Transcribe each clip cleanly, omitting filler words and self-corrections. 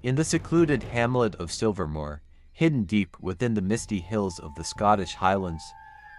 In the secluded hamlet of Silvermoor, hidden deep within the misty hills of the Scottish Highlands,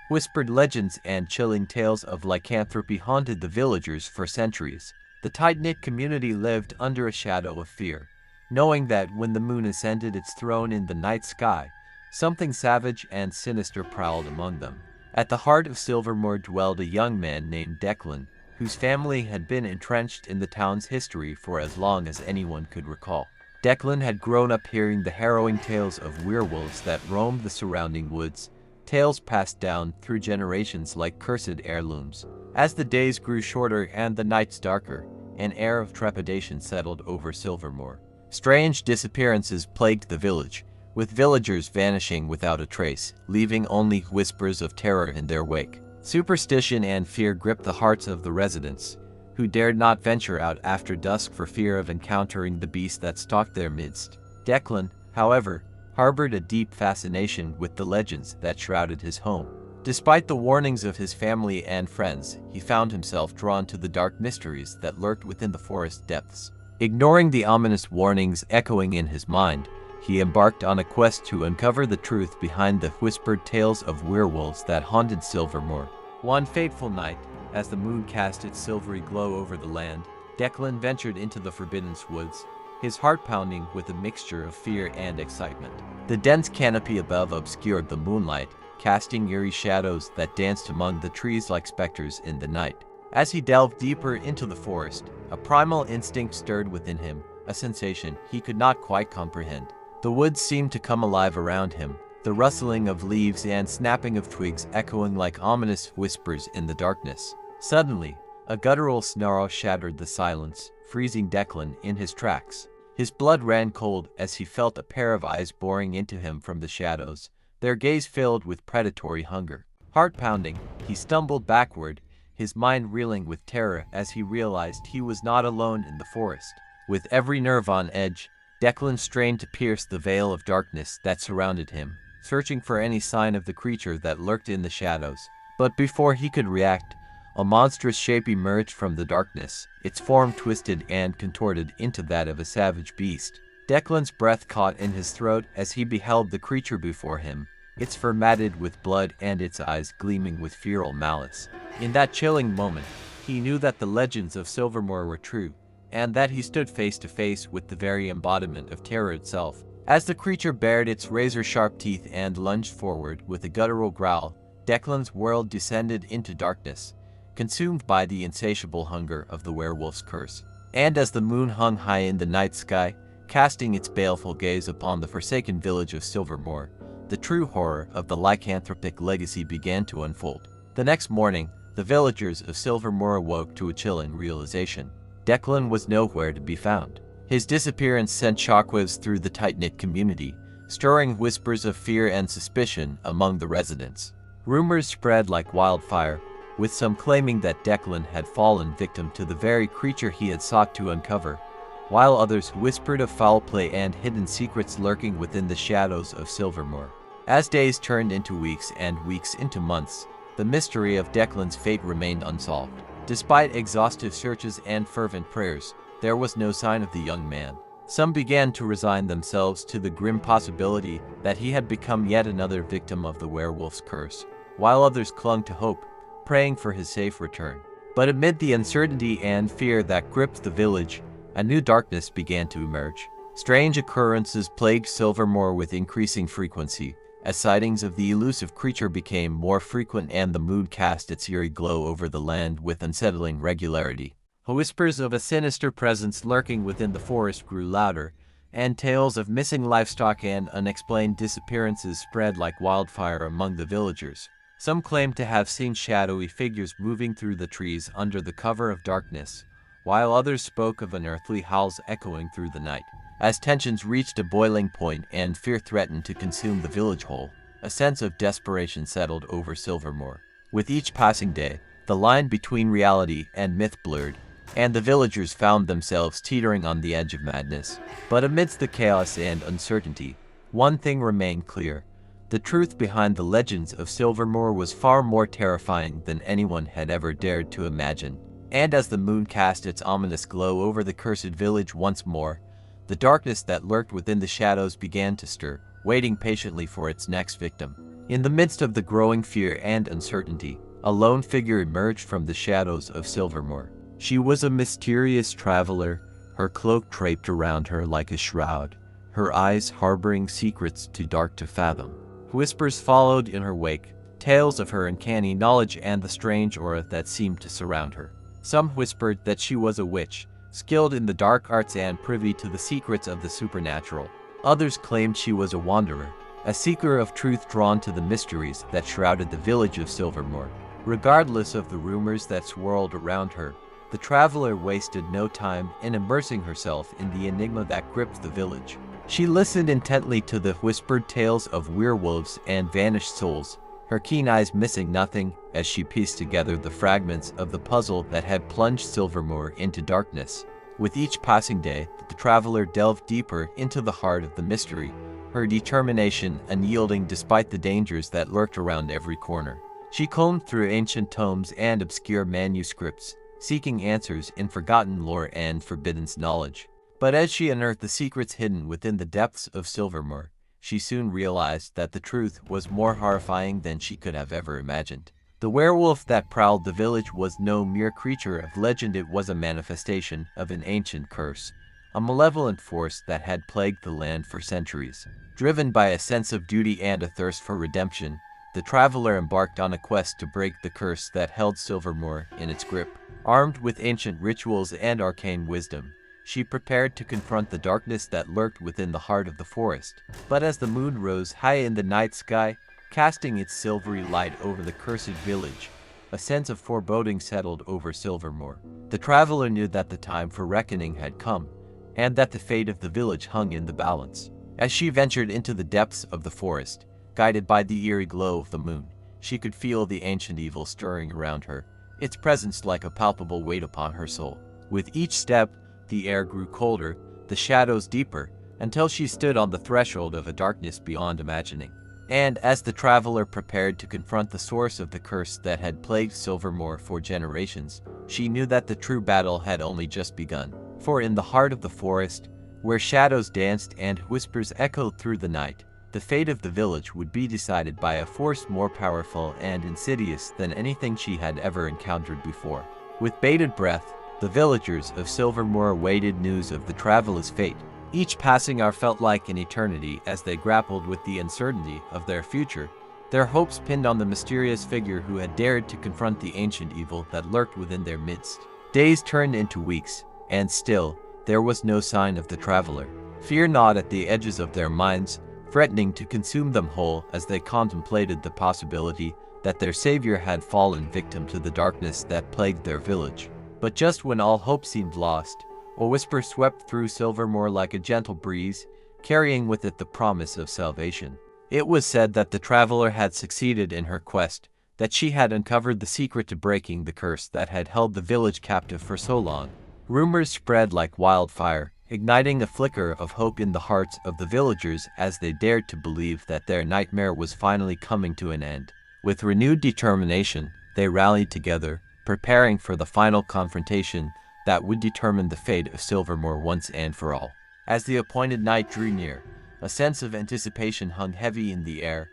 whispered legends and chilling tales of lycanthropy haunted the villagers for centuries. The tight-knit community lived under a shadow of fear, knowing that when the moon ascended its throne in the night sky, something savage and sinister prowled among them. At the heart of Silvermoor dwelled a young man named Declan, whose family had been entrenched in the town's history for as long as anyone could recall. Declan had grown up hearing the harrowing tales of werewolves that roamed the surrounding woods, tales passed down through generations like cursed heirlooms. As the days grew shorter and the nights darker, an air of trepidation settled over Silvermoor. Strange disappearances plagued the village, with villagers vanishing without a trace, leaving only whispers of terror in their wake. Superstition and fear gripped the hearts of the residents, who dared not venture out after dusk for fear of encountering the beast that stalked their midst. Declan, however, harbored a deep fascination with the legends that shrouded his home. Despite the warnings of his family and friends, he found himself drawn to the dark mysteries that lurked within the forest depths. Ignoring the ominous warnings echoing in his mind, he embarked on a quest to uncover the truth behind the whispered tales of werewolves that haunted Silvermoor. One fateful night, as the moon cast its silvery glow over the land, Declan ventured into the forbidden woods, his heart pounding with a mixture of fear and excitement. The dense canopy above obscured the moonlight, casting eerie shadows that danced among the trees like specters in the night. As he delved deeper into the forest, a primal instinct stirred within him, a sensation he could not quite comprehend. The woods seemed to come alive around him, the rustling of leaves and snapping of twigs echoing like ominous whispers in the darkness. Suddenly, a guttural snarl shattered the silence, freezing Declan in his tracks. His blood ran cold as he felt a pair of eyes boring into him from the shadows, their gaze filled with predatory hunger. Heart pounding, he stumbled backward, his mind reeling with terror as he realized he was not alone in the forest. With every nerve on edge, Declan strained to pierce the veil of darkness that surrounded him, searching for any sign of the creature that lurked in the shadows. But before he could react, a monstrous shape emerged from the darkness, its form twisted and contorted into that of a savage beast. Declan's breath caught in his throat as he beheld the creature before him, its fur matted with blood and its eyes gleaming with feral malice. In that chilling moment, he knew that the legends of Silvermoor were true, and that he stood face to face with the very embodiment of terror itself. As the creature bared its razor-sharp teeth and lunged forward with a guttural growl, Declan's world descended into darkness, consumed by the insatiable hunger of the werewolf's curse. And as the moon hung high in the night sky, casting its baleful gaze upon the forsaken village of Silvermoor, the true horror of the lycanthropic legacy began to unfold. The next morning, the villagers of Silvermoor awoke to a chilling realization. Declan was nowhere to be found. His disappearance sent shockwaves through the tight-knit community, stirring whispers of fear and suspicion among the residents. Rumors spread like wildfire, with some claiming that Declan had fallen victim to the very creature he had sought to uncover, while others whispered of foul play and hidden secrets lurking within the shadows of Silvermoor. As days turned into weeks and weeks into months, the mystery of Declan's fate remained unsolved. Despite exhaustive searches and fervent prayers, there was no sign of the young man. Some began to resign themselves to the grim possibility that he had become yet another victim of the werewolf's curse, while others clung to hope, praying for his safe return. But amid the uncertainty and fear that gripped the village, a new darkness began to emerge. Strange occurrences plagued Silvermoor with increasing frequency, as sightings of the elusive creature became more frequent and the moon cast its eerie glow over the land with unsettling regularity. Whispers of a sinister presence lurking within the forest grew louder, and tales of missing livestock and unexplained disappearances spread like wildfire among the villagers. Some claimed to have seen shadowy figures moving through the trees under the cover of darkness, while others spoke of unearthly howls echoing through the night. As tensions reached a boiling point and fear threatened to consume the village whole, a sense of desperation settled over Silvermoor. With each passing day, the line between reality and myth blurred, and the villagers found themselves teetering on the edge of madness. But amidst the chaos and uncertainty, one thing remained clear. The truth behind the legends of Silvermoor was far more terrifying than anyone had ever dared to imagine. And as the moon cast its ominous glow over the cursed village once more, The darkness that lurked within the shadows began to stir, waiting patiently for its next victim. In the midst of the growing fear and uncertainty, a lone figure emerged from the shadows of Silvermoor. She was a mysterious traveler, her cloak draped around her like a shroud, her eyes harboring secrets too dark to fathom. Whispers followed in her wake, tales of her uncanny knowledge and the strange aura that seemed to surround her. Some whispered that she was a witch, skilled in the dark arts and privy to the secrets of the supernatural. Others claimed she was a wanderer, a seeker of truth drawn to the mysteries that shrouded the village of Silvermoor. Regardless of the rumors that swirled around her, the traveler wasted no time in immersing herself in the enigma that gripped the village. She listened intently to the whispered tales of werewolves and vanished souls, her keen eyes missing nothing as she pieced together the fragments of the puzzle that had plunged Silvermoor into darkness. With each passing day, the traveler delved deeper into the heart of the mystery, her determination unyielding despite the dangers that lurked around every corner. She combed through ancient tomes and obscure manuscripts, seeking answers in forgotten lore and forbidden knowledge. But as she unearthed the secrets hidden within the depths of Silvermoor, she soon realized that the truth was more horrifying than she could have ever imagined. The werewolf that prowled the village was no mere creature of legend, it was a manifestation of an ancient curse, a malevolent force that had plagued the land for centuries. Driven by a sense of duty and a thirst for redemption, the traveler embarked on a quest to break the curse that held Silvermoor in its grip. Armed with ancient rituals and arcane wisdom, she prepared to confront the darkness that lurked within the heart of the forest. But as the moon rose high in the night sky, casting its silvery light over the cursed village, a sense of foreboding settled over Silvermoor. The traveler knew that the time for reckoning had come, and that the fate of the village hung in the balance. As she ventured into the depths of the forest, guided by the eerie glow of the moon, she could feel the ancient evil stirring around her, its presence like a palpable weight upon her soul. With each step, the air grew colder, the shadows deeper, until she stood on the threshold of a darkness beyond imagining. And as the traveler prepared to confront the source of the curse that had plagued Silvermoor for generations, she knew that the true battle had only just begun. For in the heart of the forest, where shadows danced and whispers echoed through the night, the fate of the village would be decided by a force more powerful and insidious than anything she had ever encountered before. With bated breath, the villagers of Silvermoor awaited news of the traveler's fate. Each passing hour felt like an eternity as they grappled with the uncertainty of their future, their hopes pinned on the mysterious figure who had dared to confront the ancient evil that lurked within their midst. Days turned into weeks, and still, there was no sign of the traveler. Fear gnawed at the edges of their minds, threatening to consume them whole as they contemplated the possibility that their savior had fallen victim to the darkness that plagued their village. But just when all hope seemed lost, a whisper swept through Silvermoor like a gentle breeze, carrying with it the promise of salvation. It was said that the traveler had succeeded in her quest, that she had uncovered the secret to breaking the curse that had held the village captive for so long. Rumors spread like wildfire, igniting a flicker of hope in the hearts of the villagers as they dared to believe that their nightmare was finally coming to an end. With renewed determination, they rallied together, preparing for the final confrontation that would determine the fate of Silvermoor once and for all. As the appointed night drew near, a sense of anticipation hung heavy in the air,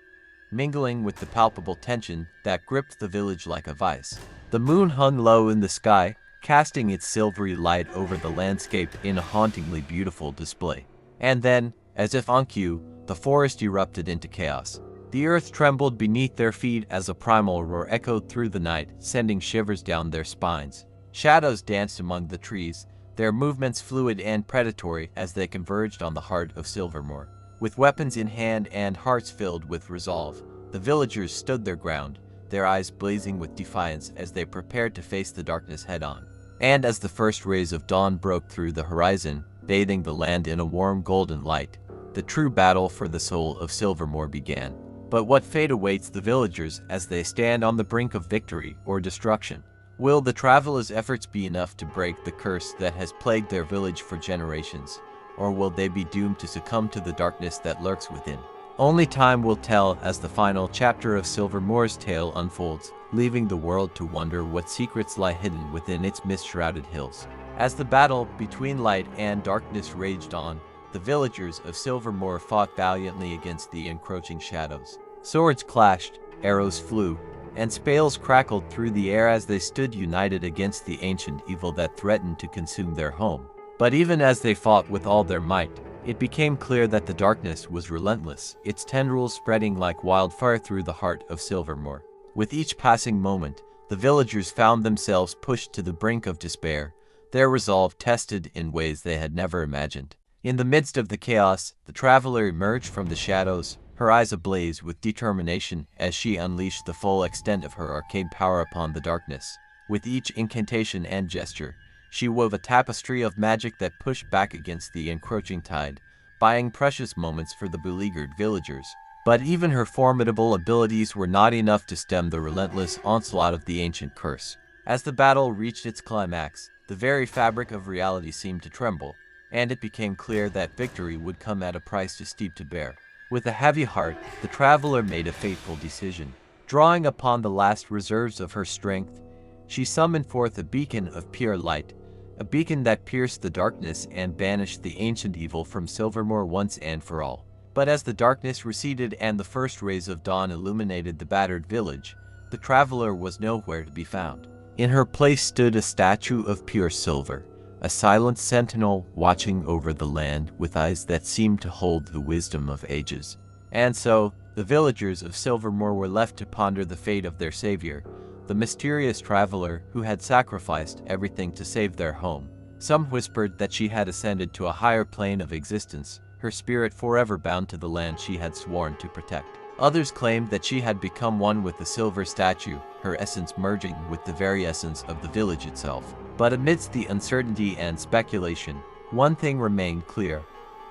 mingling with the palpable tension that gripped the village like a vice. The moon hung low in the sky, casting its silvery light over the landscape in a hauntingly beautiful display. And then, as if on cue, the forest erupted into chaos. The earth trembled beneath their feet as a primal roar echoed through the night, sending shivers down their spines. Shadows danced among the trees, their movements fluid and predatory as they converged on the heart of Silvermoor. With weapons in hand and hearts filled with resolve, the villagers stood their ground, their eyes blazing with defiance as they prepared to face the darkness head-on. And as the first rays of dawn broke through the horizon, bathing the land in a warm golden light, the true battle for the soul of Silvermoor began. But what fate awaits the villagers as they stand on the brink of victory or destruction? Will the traveler's efforts be enough to break the curse that has plagued their village for generations? Or will they be doomed to succumb to the darkness that lurks within? Only time will tell as the final chapter of Silvermoor's tale unfolds, leaving the world to wonder what secrets lie hidden within its mist-shrouded hills. As the battle between light and darkness raged on, the villagers of Silvermoor fought valiantly against the encroaching shadows. Swords clashed, arrows flew, and spells crackled through the air as they stood united against the ancient evil that threatened to consume their home. But even as they fought with all their might, it became clear that the darkness was relentless, its tendrils spreading like wildfire through the heart of Silvermoor. With each passing moment, the villagers found themselves pushed to the brink of despair, their resolve tested in ways they had never imagined. In the midst of the chaos, the traveler emerged from the shadows, her eyes ablaze with determination as she unleashed the full extent of her arcane power upon the darkness. With each incantation and gesture, she wove a tapestry of magic that pushed back against the encroaching tide, buying precious moments for the beleaguered villagers. But even her formidable abilities were not enough to stem the relentless onslaught of the ancient curse. As the battle reached its climax, the very fabric of reality seemed to tremble, and it became clear that victory would come at a price too steep to bear. With a heavy heart, the traveler made a fateful decision. Drawing upon the last reserves of her strength, she summoned forth a beacon of pure light, a beacon that pierced the darkness and banished the ancient evil from Silvermoor once and for all. But as the darkness receded and the first rays of dawn illuminated the battered village, the traveler was nowhere to be found. In her place stood a statue of pure silver, a silent sentinel watching over the land with eyes that seemed to hold the wisdom of ages. And so, the villagers of Silvermoor were left to ponder the fate of their savior, the mysterious traveler who had sacrificed everything to save their home. Some whispered that she had ascended to a higher plane of existence, her spirit forever bound to the land she had sworn to protect. Others claimed that she had become one with the silver statue, her essence merging with the very essence of the village itself. But amidst the uncertainty and speculation, one thing remained clear.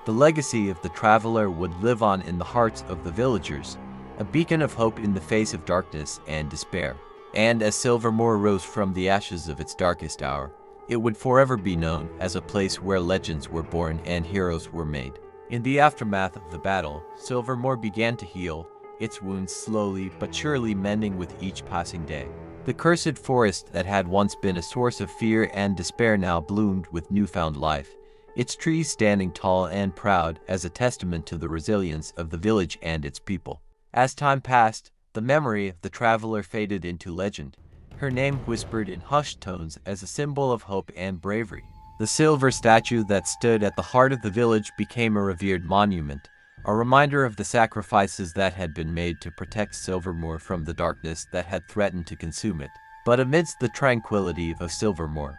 The legacy of the traveler would live on in the hearts of the villagers, a beacon of hope in the face of darkness and despair. And as Silvermoor rose from the ashes of its darkest hour, it would forever be known as a place where legends were born and heroes were made. In the aftermath of the battle, Silvermoor began to heal, its wounds slowly but surely mending with each passing day. The cursed forest that had once been a source of fear and despair now bloomed with newfound life, its trees standing tall and proud as a testament to the resilience of the village and its people. As time passed, the memory of the traveler faded into legend, her name whispered in hushed tones as a symbol of hope and bravery. The silver statue that stood at the heart of the village became a revered monument, a reminder of the sacrifices that had been made to protect Silvermoor from the darkness that had threatened to consume it. But amidst the tranquility of Silvermoor,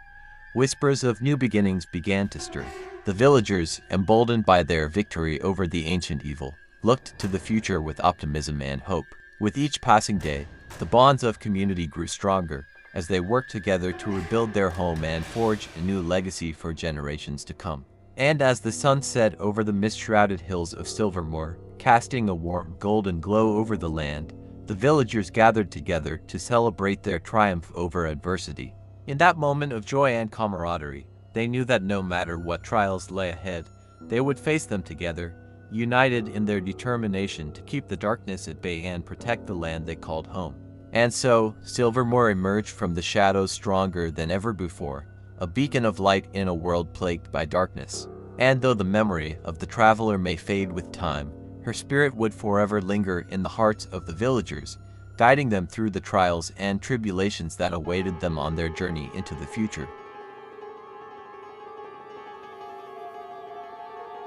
whispers of new beginnings began to stir. The villagers, emboldened by their victory over the ancient evil, looked to the future with optimism and hope. With each passing day, the bonds of community grew stronger as they worked together to rebuild their home and forge a new legacy for generations to come. And as the sun set over the mist-shrouded hills of Silvermoor, casting a warm golden glow over the land, the villagers gathered together to celebrate their triumph over adversity. In that moment of joy and camaraderie, they knew that no matter what trials lay ahead, they would face them together, united in their determination to keep the darkness at bay and protect the land they called home. And so, Silvermoor emerged from the shadows stronger than ever before, a beacon of light in a world plagued by darkness. And though the memory of the traveler may fade with time, her spirit would forever linger in the hearts of the villagers, guiding them through the trials and tribulations that awaited them on their journey into the future.